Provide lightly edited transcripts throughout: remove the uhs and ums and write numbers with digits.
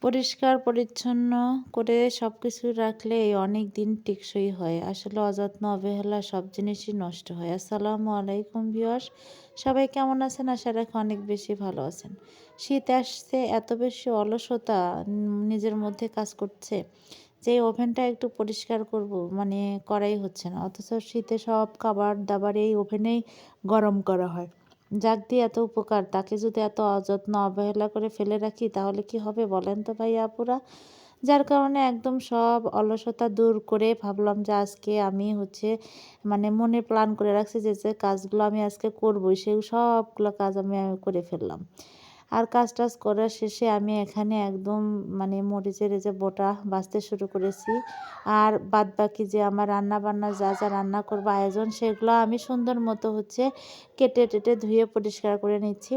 পরিষ্কার পরিচ্ছন্ন করে সব কিছু রাখলে অনেক দিন টেকসই হয়। আসলে অযত্ন অবহেলা সব জিনিসই নষ্ট হয়। আসসালামু আলাইকুম ভিউয়ার্স, সবাই কেমন আছেন? আশা রাখি অনেক বেশি ভালো আছেন। শীত আসছে, এত বেশি অলসতা নিজের মধ্যে কাজ করছে যে ওভেনটা একটু পরিষ্কার করব মানে করাই হচ্ছে না। অথচ শীতে সব খাবার দাবার এই ওভেনেই গরম করা হয়। যাক দিয়ে এত উপকার, তাকে যদি এত অযত্ন অবহেলা করে ফেলে রাখি তাহলে কি হবে বলেন তো ভাই আপুরা? যার কারণে একদম সব অলসতা দূর করে ভাবলাম যে আজকে আমি মানে মনে প্ল্যান করে রাখছি যে যে কাজগুলো আমি আজকে করবো সেই সবগুলো কাজ আমি করে ফেললাম। আর কাজ টাজ করার শেষে আমি এখানে একদম মানে মরিচের এই যে বোটা বাছতে শুরু করেছি। আর বাদ বাকি যে আমার রান্না বান্না যা যা রান্না করবো আয়োজন, সেগুলো আমি সুন্দর মতো কেটে টেটে ধুয়ে পরিষ্কার করে নিচ্ছি।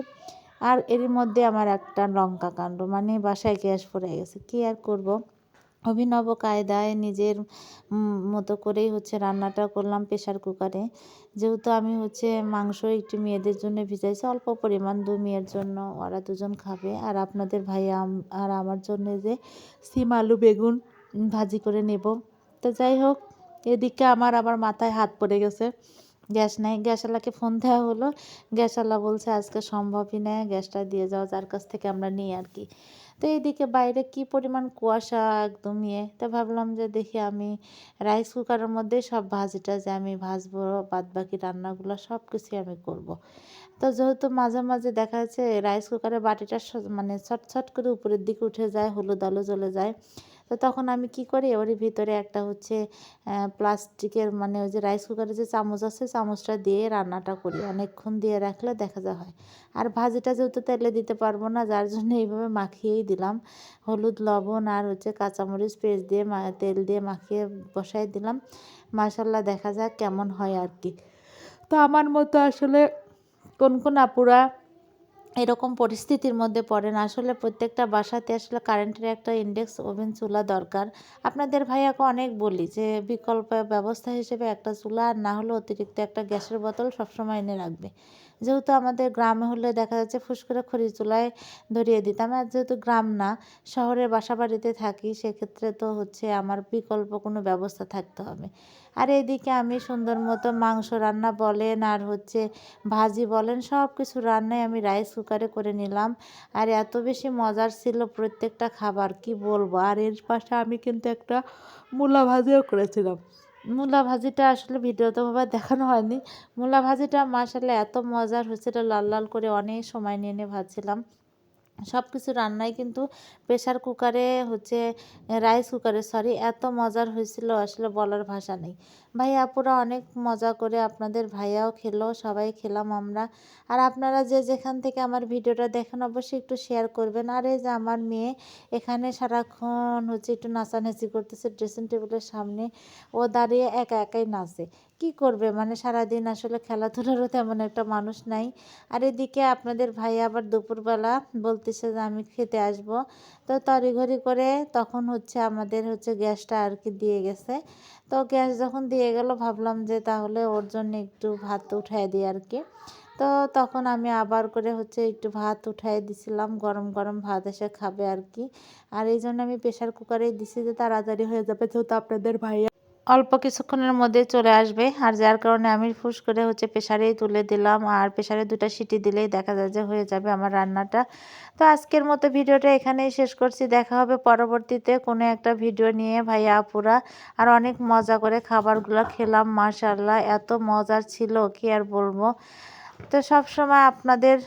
আর এর মধ্যে আমার একটা লঙ্কা কাণ্ড, মানে বাসায় গ্যাস পড়ে গেছে, কি আর করব। অভিনব কায়দায় নিজের মতো করেই রান্নাটা করলাম প্রেশার কুকারে। যেহেতু আমি মাংস একটু মেয়েদের জন্য ভিজাইছি অল্প পরিমাণ, 2 মেয়ের জন্য, ওরা দুজন খাবে। আর আপনাদের ভাইয়া আর আমার জন্য যে সিম আলু বেগুন ভাজি করে নেব। তো যাই হোক, এদিকে আমার আবার মাথায় হাত পড়ে গেছে, গ্যাস নাই। গ্যাসওয়ালাকে ফোন দেওয়া হলো, গ্যাসওয়ালা বলছে আজকে সম্ভবই না, গ্যাসটা দিয়ে যাও যার কাছ থেকে আমরা নিই আর কি। তো এইদিকে বাইরে কি পরিমাণ কুয়াশা একদম তো ভাবলাম যে দেখি আমি রাইস কুকারের মধ্যে সব ভাজিটা যে আমি ভাজবো, বাদ বাকি রান্নাগুলো সব কিছুই আমি করব। তো যেহেতু মাঝে মাঝে দেখা যাচ্ছে রাইস কুকারের বাটিটা মানে ছটছট করে উপরের দিকে উঠে যায়, হলুদ আলো জ্বলে যায়। তো তখন আমি কি করি, ওরই ভিতরে একটা প্লাস্টিকের মানে ওই যে রাইস কুকারের যে চামচ আছে, চামচটা দিয়ে রান্নাটা করি, অনেকক্ষণ দিয়ে রাখলে দেখা যায় হয়। আর ভাজিটা যেহেতু তেলে দিতে পারবো না, যার জন্য এইভাবে মাখিয়েই দিলাম। হলুদ লবণ আর কাঁচামরিচ পেস্ট দিয়ে তেল দিয়ে মাখিয়ে বসাই দিলাম। মাশাল্লাহ, দেখা যাক কেমন হয় আর কি। তো আমার মতো আসলে কোন কোন আপুরা এরকম পরিস্থিতির মধ্যে পড়েন, আসলে প্রত্যেকটা বাসাতে আসলে কারেন্টের একটা ইন্ডেক্স ওভেন চুলা দরকার। আপনাদের ভাইয়াকে অনেক বলি যে বিকল্প ব্যবস্থা হিসেবে একটা চুলা, আর না হলে অতিরিক্ত একটা গ্যাসের বোতল সবসময় এনে রাখবে। যেহেতু আমাদের গ্রামে হলে দেখা যাচ্ছে ফুস করে খড়ি চুলায় ধরিয়ে দিতাম, আর যেহেতু গ্রাম না, শহরের বাসা বাড়িতে থাকি, সেক্ষেত্রে তো আমার বিকল্প কোনো ব্যবস্থা থাকতে হবে। আর এদিকে আমি সুন্দর মতো মাংস রান্না বলেন আর ভাজি বলেন, সব কিছু রান্নাই আমি রাইস কুকারে করে নিলাম। আর এত বেশি মজার ছিল প্রত্যেকটা খাবার, কি বলবো। আর এর পাশে আমি কিন্তু একটা মূলা ভাজিও করেছিলাম। মূলা ভাজিটা আসলে ভিডিওতে ভাবে দেখানো হয়নি। মূলা ভাজিটা মাশাআল্লাহ এত মজার হয়েছিল, লাল লাল করে অনেক সময় নিয়ে নিয়ে ভাজছিলাম। সব কিছু রান্নাই কিন্তু প্রেশার কুকারে রাইস কুকারে সরি, এত মজার হয়েছিল আসলে বলার ভাষা নেই। ভাই আপুরা অনেক মজা করে, আপনাদের ভাইয়াও খেলো, সবাই খেলাম আমরা। আর আপনারা যে যেখান থেকে আমার ভিডিওটা দেখেন অবশ্যই একটু শেয়ার করবেন। আর এই যে আমার মেয়ে এখানে সারাক্ষণ একটু নাচানাচি করতেছে ড্রেসিং টেবিলের সামনে, ও দাঁড়িয়ে একা একাই নাচে। কি করবে, মানে সারাদিন আসলে খেলাধুলারও তেমন একটা মানুষ নাই। আর এদিকে আপনাদের ভাই আবার দুপুরবেলা বলতেছে যে আমি খেতে আসব। তো তড়িঘড়ি করে তখন আমাদের গ্যাসটা আর কি দিয়ে গেছে। তো গ্যাস যখন দিয়ে গেল, ভাবলাম যে তাহলে ওর জন্য একটু ভাত উঠাই দিই আর কি। তো তখন আমি আবার করে একটু ভাত উঠাই দিছিলাম, গরম গরম ভাত এসে খাবে আর কি। আর এই জন্য আমি প্রেশার কুকারেই দিছি যে তাড়াতাড়ি হয়ে যাবে, যেহেতু আপনাদের ভাই অল্প কিছুক্ষণের মধ্যে চলে আসবে। আর যার কারণে আমি ফুস করে প্রেসারেই তুলে দিলাম, আর প্রেসারে 2টা সিটি দিলেই দেখা যায় যে হয়ে যাবে আমার রান্নাটা। তো আজকের মতো ভিডিওটা এখানেই শেষ করছি, দেখা হবে পরবর্তীতে কোনো একটা ভিডিও নিয়ে ভাইয়া আপুরা। আর অনেক মজা করে খাবারগুলো খেলাম, মাশাআল্লাহ এত মজার ছিল কি আর বলবো। তো সব সময় আপনাদের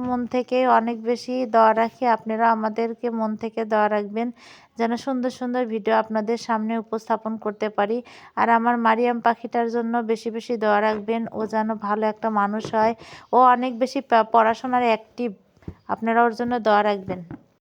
মন থেকে অনেক বেশি দোয়া রাখি, আপনারা আমাদেরকে মন থেকে দোয়া রাখবেন যেন সুন্দর সুন্দর ভিডিও আপনাদের সামনে উপস্থাপন করতে পারি। আর আমার মারিয়াম পাখিটার জন্য বেশি বেশি দোয়া রাখবেন, ও যেন ভালো একটা মানুষ হয়, ও অনেক বেশি পড়াশোনার অ্যাক্টিভ, আপনারা ওর জন্য দোয়া রাখবেন।